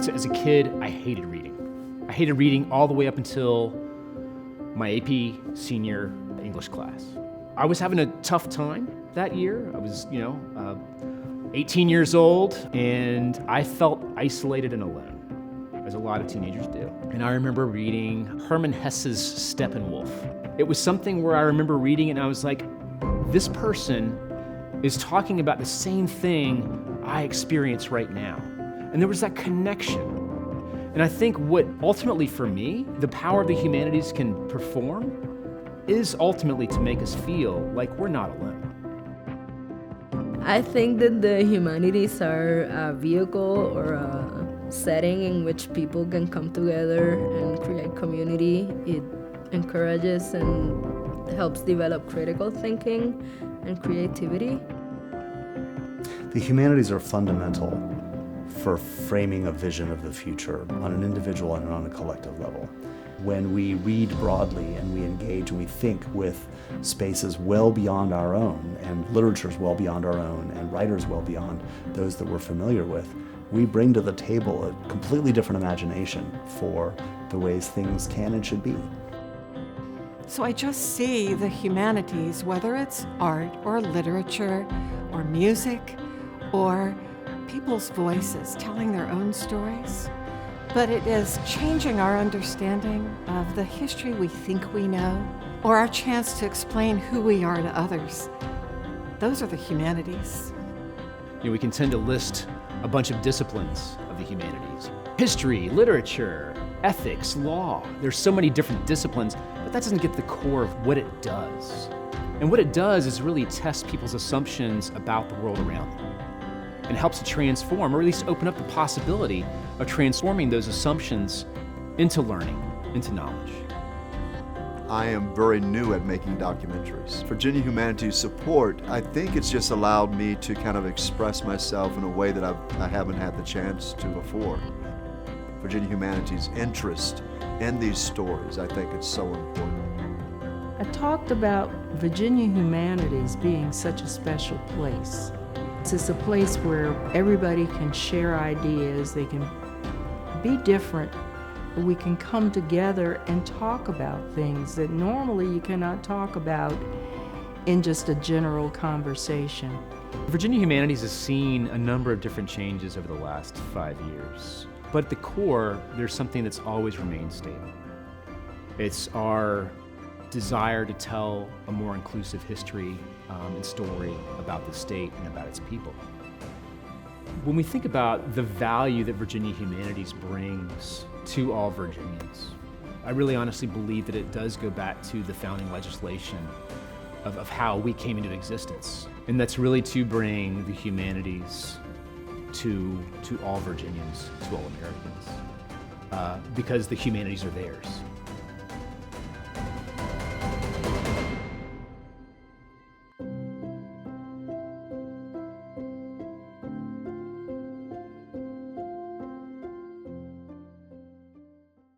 As a kid, I hated reading. I hated reading all the way up until my AP senior English class. I was having a tough time that year. I was, 18 years old, and I felt isolated and alone, as a lot of teenagers do. And I remember reading Hermann Hesse's Steppenwolf. It was something where I remember reading it and I was like, this person is talking about the same thing I experience right now. And there was that connection. And I think what ultimately for me, the power of the humanities can perform is ultimately to make us feel like we're not alone. I think that the humanities are a vehicle or a setting in which people can come together and create community. It encourages and helps develop critical thinking and creativity. The humanities are fundamental for framing a vision of the future on an individual and on a collective level. When we read broadly and we engage and we think with spaces well beyond our own, and literatures well beyond our own, and writers well beyond those that we're familiar with, we bring to the table a completely different imagination for the ways things can and should be. So I just see the humanities, whether it's art or literature or music or people's voices telling their own stories, but it is changing our understanding of the history we think we know or our chance to explain who we are to others. Those are the humanities. We can tend to list a bunch of disciplines of the humanities. History, literature, ethics, law. There's so many different disciplines, but that doesn't get the core of what it does. And what it does is really test people's assumptions about the world around them and helps to transform, or at least open up the possibility of transforming those assumptions into learning, into knowledge. I am very new at making documentaries. Virginia Humanities support, I think it's just allowed me to kind of express myself in a way that I haven't had the chance to before. Virginia Humanities' interest in these stories, I think it's so important. I talked about Virginia Humanities being such a special place. It's a place where everybody can share ideas, they can be different, but we can come together and talk about things that normally you cannot talk about in just a general conversation. Virginia Humanities has seen a number of different changes over the last 5 years. But at the core, there's something that's always remained stable. It's our desire to tell a more inclusive history and story about the state and about its people. When we think about the value that Virginia Humanities brings to all Virginians, I really honestly believe that it does go back to the founding legislation of how we came into existence. And that's really to bring the humanities to all Virginians, to all Americans, because the humanities are theirs.